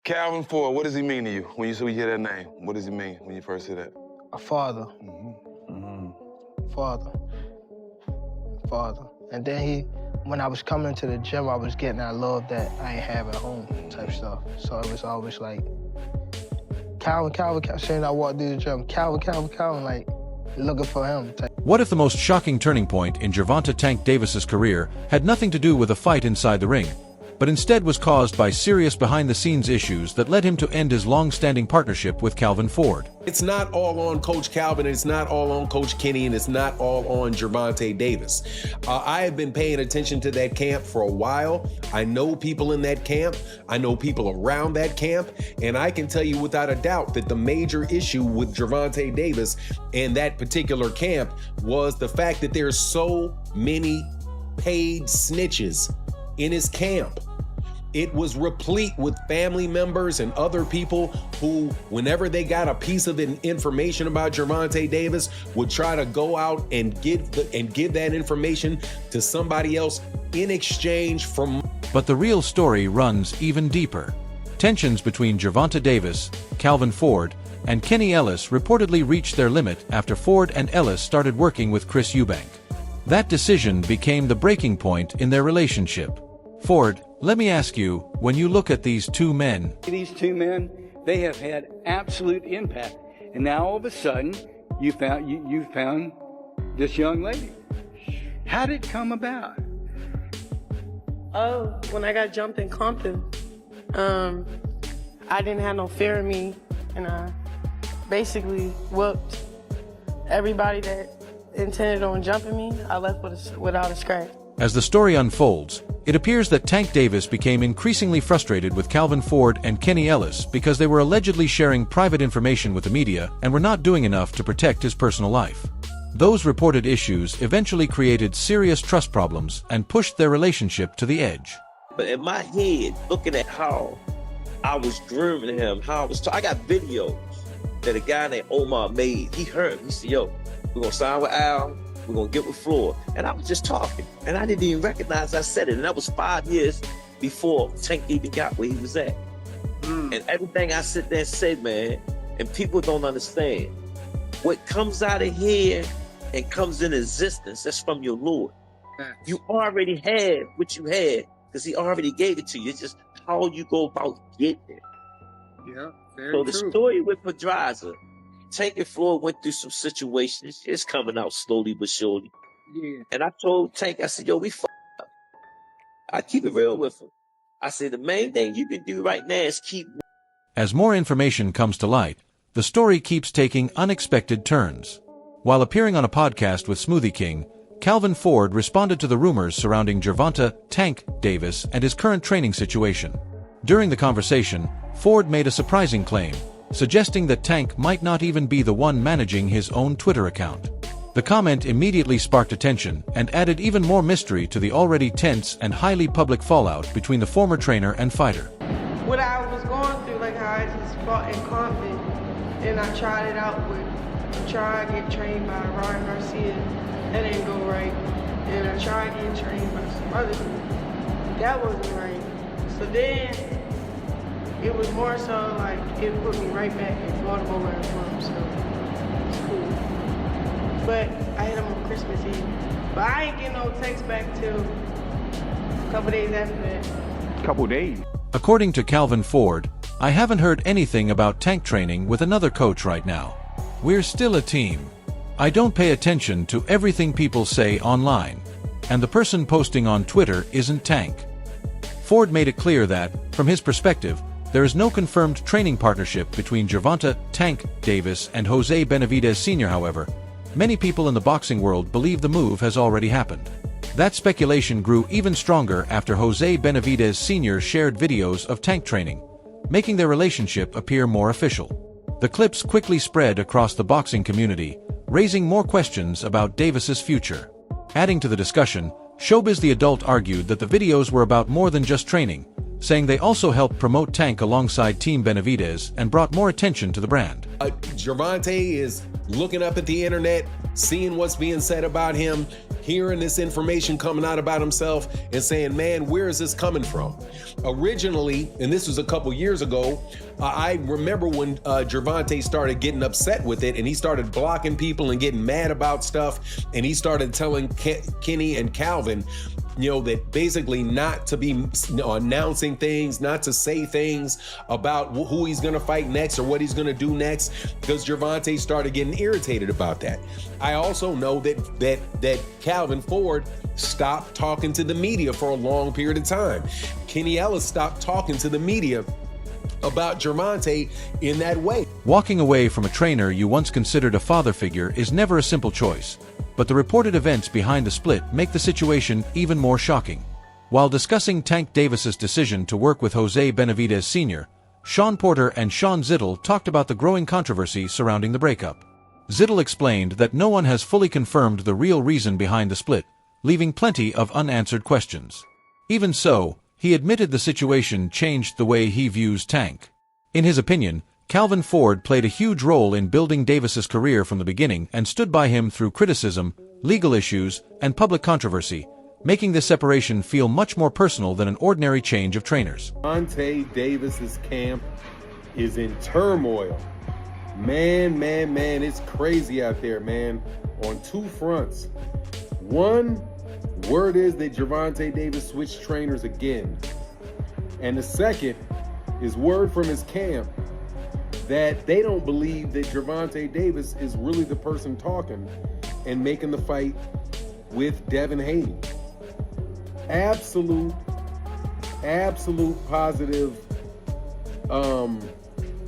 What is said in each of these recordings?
Calvin Ford, what does he mean to you when you hear that name? What does he mean when you first hear that? A father. Father. And then when I was coming to the gym, I was getting that love that I ain't have at home type stuff. So it was always like, Calvin, saying I walked through the gym, Calvin, like looking for him. What if the most shocking turning point in Gervonta "Tank" Davis's career had nothing to do with a fight inside the ring, but instead was caused by serious behind-the-scenes issues that led him to end his long-standing partnership with Calvin Ford? It's not all on Coach Calvin, it's not all on Coach Kenny, and it's not all on Gervonta Davis. I have been paying attention to that camp for a while. I know people in that camp. I know people around that camp. And I can tell you without a doubt that the major issue with Gervonta Davis and that particular camp was the fact that there's so many paid snitches in his camp. It was replete with family members and other people who, whenever they got a piece of information about Gervonta Davis, would try to go out and give that information to somebody else in exchange for. But the real story runs even deeper. Tensions between Gervonta Davis, Calvin Ford, and Kenny Ellis reportedly reached their limit after Ford and Ellis started working with Chris Eubank. That decision became the breaking point in their relationship. Ford, let me ask you, when you look at these two men, they have had absolute impact. And now all of a sudden, you found this young lady. How did it come about? Oh, when I got jumped in Compton, I didn't have no fear in me, and I basically whooped everybody that intended on jumping me. I left without a scratch. As the story unfolds, it appears that Tank Davis became increasingly frustrated with Calvin Ford and Kenny Ellis because they were allegedly sharing private information with the media and were not doing enough to protect his personal life. Those reported issues eventually created serious trust problems and pushed their relationship to the edge. But in my head, looking at how I was grooming him, I got videos that a guy named Omar made. He heard me. He said, yo, we're going to sign with Al. We're going to get with Floyd. And I was just talking. And I didn't even recognize I said it. And that was 5 years before Tank even got where he was at. And everything I sit there and say, man, and people don't understand, what comes out of here and comes in existence, that's from your Lord. You already had what you had because he already gave it to you. It's just how you go about getting it. Yeah, very so true. The story with Pedraza, Tank and Floyd went through some situations. It's coming out slowly but surely. Yeah. And I told Tank, I said, yo, we f***ed up. I keep it real with him. I said, the main thing you can do right now is keep. As more information comes to light, the story keeps taking unexpected turns. While appearing on a podcast with Smoothie King, Calvin Ford responded to the rumors surrounding Gervonta "Tank" Davis and his current training situation. During the conversation, Ford made a surprising claim, suggesting that Tank might not even be the one managing his own Twitter account. The comment immediately sparked attention and added even more mystery to the already tense and highly public fallout between the former trainer and fighter. What I was going through, like how I just fought in Compton, and I tried it out with try to get trained by Ryan Garcia. That didn't go right. And I tried getting trained by some other people. That wasn't right. So then it was more so like it put me right back in Baltimore where I'm from. So it's cool. But I hit him on Christmas Eve. But I ain't getting no text back till a couple days after that. Couple days. According to Calvin Ford, I haven't heard anything about Tank training with another coach right now. We're still a team. I don't pay attention to everything people say online, and the person posting on Twitter isn't Tank. Ford made it clear that, from his perspective, there is no confirmed training partnership between Gervonta "Tank" Davis and Jose Benavidez Sr. However, many people in the boxing world believe the move has already happened. That speculation grew even stronger after Jose Benavidez Sr. shared videos of Tank training, making their relationship appear more official. The clips quickly spread across the boxing community, raising more questions about Davis's future. Adding to the discussion, Showbiz the Adult argued that the videos were about more than just training, saying they also helped promote Tank alongside Team Benavidez and brought more attention to the brand. Gervonta is looking up at the internet, seeing what's being said about him. hearing this information coming out about himself and saying, man, where is this coming from? Originally, and this was a couple years ago, I remember when Gervonta started getting upset with it, and he started blocking people and getting mad about stuff, and he started telling Kenny and Calvin, that basically not to be announcing things, not to say things about who he's going to fight next or what he's going to do next, because Gervonta started getting irritated about that. I also know that Calvin Ford stopped talking to the media for a long period of time. Kenny Ellis stopped talking to the media about Gervonta in that way. Walking away from a trainer you once considered a father figure is never a simple choice, but the reported events behind the split make the situation even more shocking. While discussing Tank Davis's decision to work with Jose Benavidez Sr., Sean Porter and Sean Zittel talked about the growing controversy surrounding the breakup. Zittel explained that no one has fully confirmed the real reason behind the split, leaving plenty of unanswered questions. Even so, he admitted the situation changed the way he views Tank. In his opinion, Calvin Ford played a huge role in building Davis's career from the beginning and stood by him through criticism, legal issues, and public controversy, making this separation feel much more personal than an ordinary change of trainers. Gervonta Davis's camp is in turmoil. Man, it's crazy out there, man, on two fronts. One, word is that Gervonta Davis switched trainers again. And the second is word from his camp that they don't believe that Gervonta Davis is really the person talking and making the fight with Devin Haney. Absolute positive,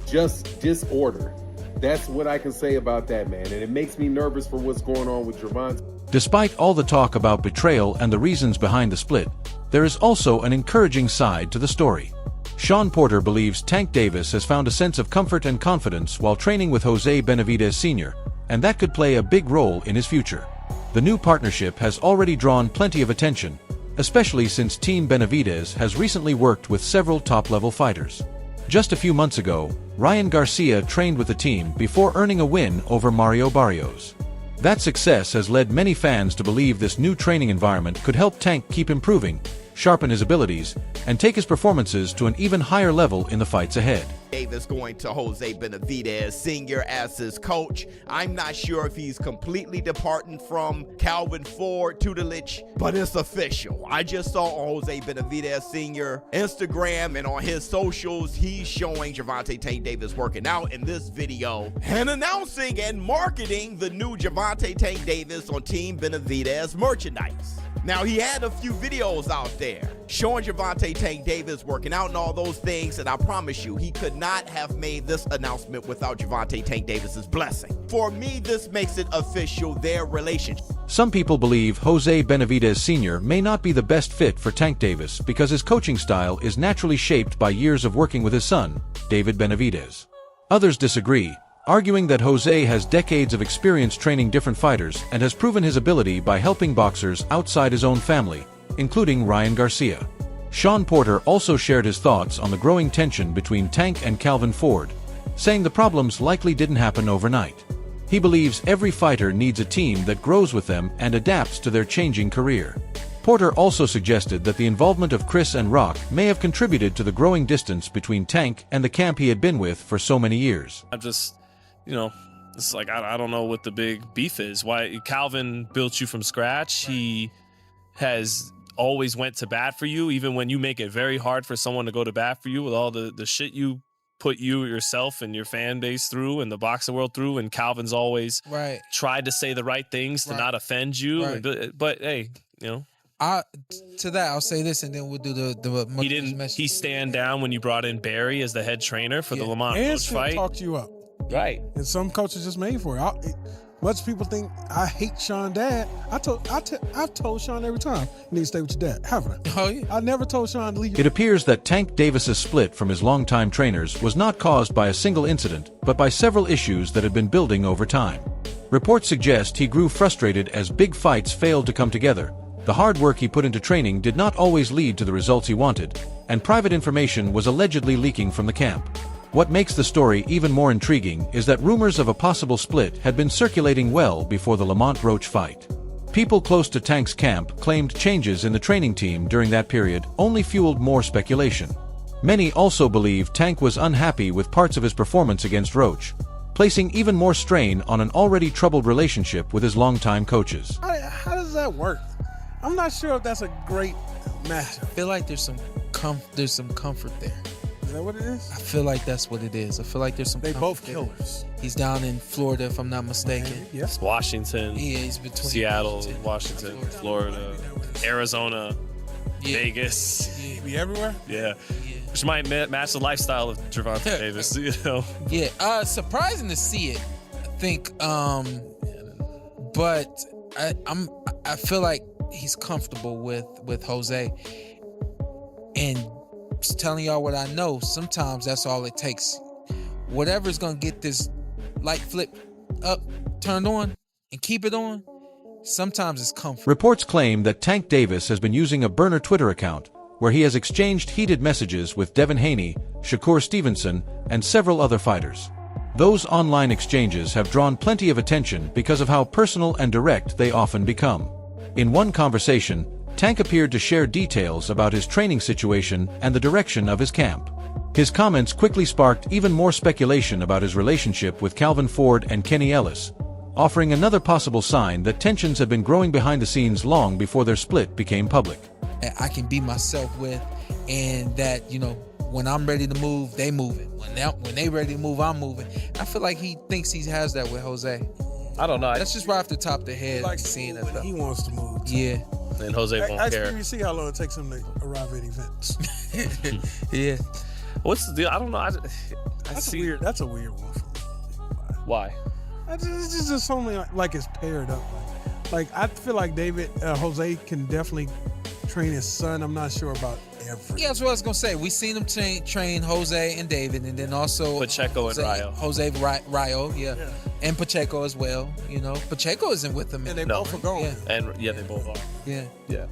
just disorder. That's what I can say about that, man. And it makes me nervous for what's going on with Gervonta. Despite all the talk about betrayal and the reasons behind the split, there is also an encouraging side to the story. Sean Porter believes Tank Davis has found a sense of comfort and confidence while training with Jose Benavidez Sr., and that could play a big role in his future. The new partnership has already drawn plenty of attention, especially since Team Benavidez has recently worked with several top-level fighters. Just a few months ago, Ryan Garcia trained with the team before earning a win over Mario Barrios. That success has led many fans to believe this new training environment could help Tank keep improving, sharpen his abilities, and take his performances to an even higher level in the fights ahead. Davis going to Jose Benavidez Sr. as his coach. I'm not sure if he's completely departing from Calvin Ford tutelage, but it's official. I just saw on Jose Benavidez Sr. Instagram and on his socials, he's showing Gervonta Tank Davis working out in this video and announcing and marketing the new Gervonta Tank Davis on Team Benavidez merchandise. Now, he had a few videos out there showing Gervonta Tank Davis working out and all those things, and I promise you, he could not have made this announcement without Gervonta Tank Davis's blessing. For me, this makes it official, their relationship. Some people believe Jose Benavidez Sr. may not be the best fit for Tank Davis because his coaching style is naturally shaped by years of working with his son, David Benavidez. Others disagree, arguing that Jose has decades of experience training different fighters and has proven his ability by helping boxers outside his own family, including Ryan Garcia. Sean Porter also shared his thoughts on the growing tension between Tank and Calvin Ford, saying the problems likely didn't happen overnight. He believes every fighter needs a team that grows with them and adapts to their changing career. Porter also suggested that the involvement of Chris and Rock may have contributed to the growing distance between Tank and the camp he had been with for so many years. It's like, I don't know what the big beef is. Why Calvin built you from scratch. He has always went to bat for you, even when you make it very hard for someone to go to bat for you with all the shit you put you yourself and your fan base through and the boxing world through. And Calvin's always tried to say the right things to not offend you. Right. But hey, to that, I'll say this, and then we'll do the he stand down when you brought in Barry as the head trainer for the Lamont Roach fight. Talked you up. Right. And some coaches just made for it. Much people think I hate Sean dad. I've told Sean every time, you need to stay with your dad, haven't I? Oh, yeah. I never told Sean to leave. It appears that Tank Davis's split from his longtime trainers was not caused by a single incident, but by several issues that had been building over time. Reports suggest he grew frustrated as big fights failed to come together. The hard work he put into training did not always lead to the results he wanted, and private information was allegedly leaking from the camp. What makes the story even more intriguing is that rumors of a possible split had been circulating well before the Lamont Roach fight. people close to Tank's camp claimed changes in the training team during that period only fueled more speculation. Many also believe Tank was unhappy with parts of his performance against Roach, placing even more strain on an already troubled relationship with his longtime coaches. How does that work? I'm not sure if that's a great match. I feel like there's some comfort there. Is that what it is? I feel like that's what it is. I feel like there's some. They both there. killers. He's down in Florida, if I'm not mistaken. Yes. Washington. Yeah, he's between Seattle, Washington, Florida, Arizona, Vegas. Yeah. Be everywhere. Yeah. Which might match the lifestyle of Gervonta Davis, you know. Yeah, surprising to see it. I think, but I feel like he's comfortable with Jose, and just telling y'all what I know. Sometimes that's all it takes. Whatever's gonna get this light flip up, turned on, and keep it on. Sometimes it's comfort. Reports claim that Tank Davis has been using a burner Twitter account where he has exchanged heated messages with Devin Haney, Shakur Stevenson, and several other fighters. Those online exchanges have drawn plenty of attention because of how personal and direct they often become. In one conversation, Tank appeared to share details about his training situation and the direction of his camp. His comments quickly sparked even more speculation about his relationship with Calvin Ford and Kenny Ellis, offering another possible sign that tensions had been growing behind the scenes long before their split became public. I can be myself with, and that, you know, when I'm ready to move, they moving. When they ready to move, I'm moving. I feel like he thinks he has that with Jose. I don't know. That's just right off the top of the head. Like seeing that when stuff. he wants to move. Yeah. And Jose won't care. You see how long it takes him to arrive at events. Yeah. What's the deal? I don't know. That's a weird one for me. Why? It's just something like it's paired up. Like I feel like Jose can definitely train his son. I'm not sure about everything. Yeah, that's what I was gonna say. We seen him train Jose and David, and then also Pacheco and Rayo. Jose Rayo, yeah, and Pacheco as well. You know, Pacheco isn't with them, and they both are gone. Yeah. And they both are. Yeah.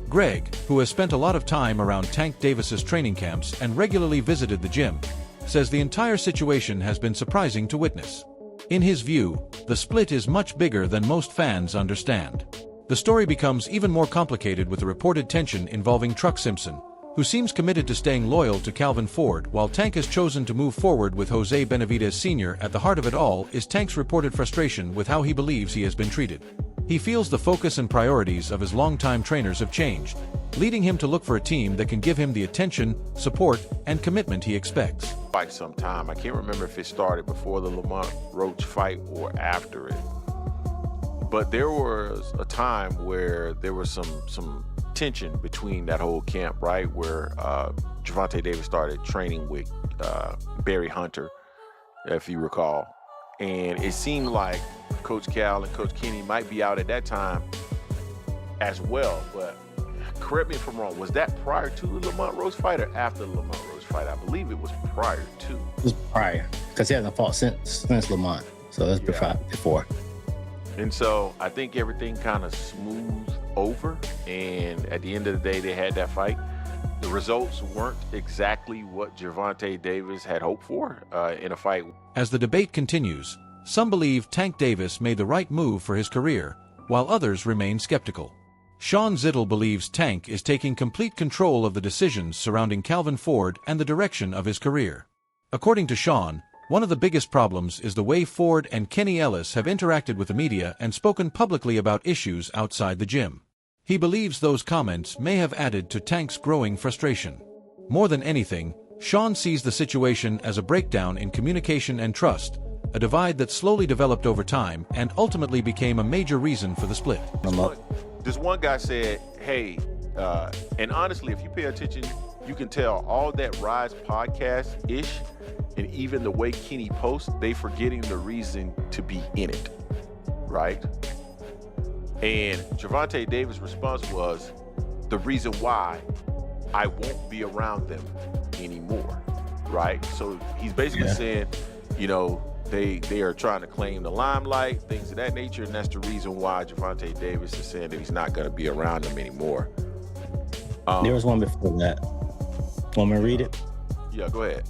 Greg, who has spent a lot of time around Tank Davis's training camps and regularly visited the gym, says the entire situation has been surprising to witness. In his view, the split is much bigger than most fans understand. The story becomes even more complicated with the reported tension involving Truck Simpson, who seems committed to staying loyal to Calvin Ford while Tank has chosen to move forward with Jose Benavidez Sr. At the heart of it all is Tank's reported frustration with how he believes he has been treated. He feels the focus and priorities of his longtime trainers have changed, leading him to look for a team that can give him the attention, support, and commitment he expects. Fight sometime. I can't remember if it started before the Lamont Roach fight or after it. But there was a time where there was some tension between that whole camp, right? Where Gervonta Davis started training with Barry Hunter, if you recall. And it seemed like Coach Cal and Coach Kenny might be out at that time as well. But correct me if I'm wrong, was that prior to the Lamont Roach fight or after the Lamont Roach fight? I believe it was prior to. It was prior, because he hasn't fought since Lamont. So that's before. And so I think everything kind of smoothed over. And at the end of the day, they had that fight. The results weren't exactly what Gervonta Davis had hoped for in a fight. As the debate continues, some believe Tank Davis made the right move for his career, while others remain skeptical. Sean Zittel believes Tank is taking complete control of the decisions surrounding Calvin Ford and the direction of his career. According to Sean, one of the biggest problems is the way Ford and Kenny Ellis have interacted with the media and spoken publicly about issues outside the gym. He believes those comments may have added to Tank's growing frustration. More than anything, Sean sees the situation as a breakdown in communication and trust, a divide that slowly developed over time and ultimately became a major reason for the split. This one guy said, hey, and honestly, if you pay attention, you can tell all that Rise podcast-ish, and even the way Kenny posts, they forgetting the reason to be in it, right? And Gervonta Davis' response was, the reason why I won't be around them anymore, right? So he's basically saying, you know, they are trying to claim the limelight, things of that nature, and that's the reason why Gervonta Davis is saying that he's not going to be around them anymore. There was one before that. Want me to read it? Yeah, go ahead.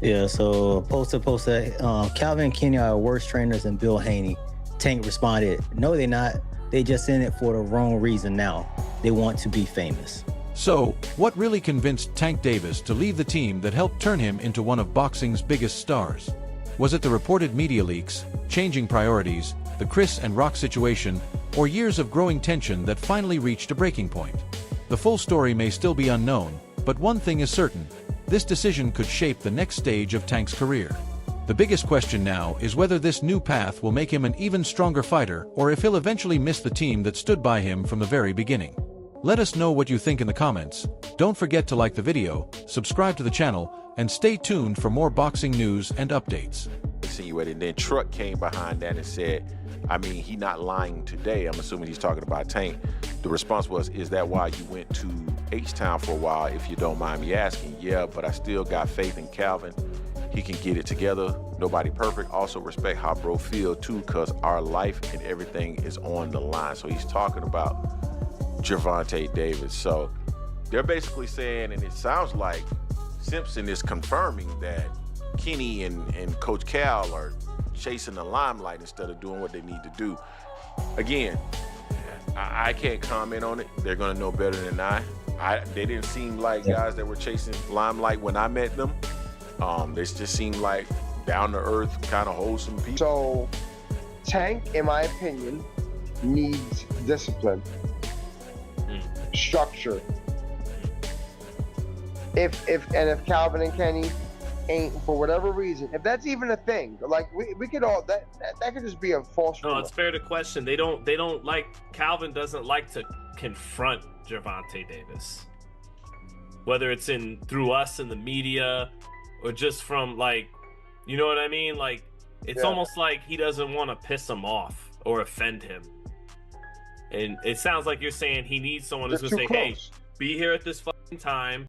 Yeah, so post that Calvin and Kenny are worse trainers than Bill Haney. Tank responded, no, they're not. They just in it for the wrong reason now. They want to be famous. So, what really convinced Tank Davis to leave the team that helped turn him into one of boxing's biggest stars? Was it the reported media leaks, changing priorities, the Chris and Rock situation, or years of growing tension that finally reached a breaking point? The full story may still be unknown, but one thing is certain: this decision could shape the next stage of Tank's career. The biggest question now is whether this new path will make him an even stronger fighter, or if he'll eventually miss the team that stood by him from the very beginning. Let us know what you think in the comments. Don't forget to like the video, subscribe to the channel, and stay tuned for more boxing news and updates. And then Truck came behind that and said, I mean, he not lying today. I'm assuming he's talking about Tank. The response was, is that why you went to H-Town for a while, if you don't mind me asking? Yeah, but I still got faith in Calvin. He can get it together. Nobody perfect. Also respect how bro feel too, because our life and everything is on the line. So he's talking about Gervonta Davis. So they're basically saying, and it sounds like Simpson is confirming that Kenny and Coach Cal are chasing the limelight instead of doing what they need to do. Again, I can't comment on it. They're gonna know better than I. They didn't seem like guys that were chasing limelight when I met them. They just seemed like down-to-earth, kind of wholesome people. So Tank, in my opinion, needs discipline, structure. If Calvin and Kenny ain't, for whatever reason, if that's even a thing, like we could all that could just be a false No, rumor. it's fair to question. They don't like, Calvin doesn't like to confront Gervonta Davis, whether it's through us in the media or just from, like, you know what I mean? Like, it's almost like he doesn't want to piss him off or offend him. And it sounds like you're saying he needs someone who's going to say, hey, be here at this fucking time.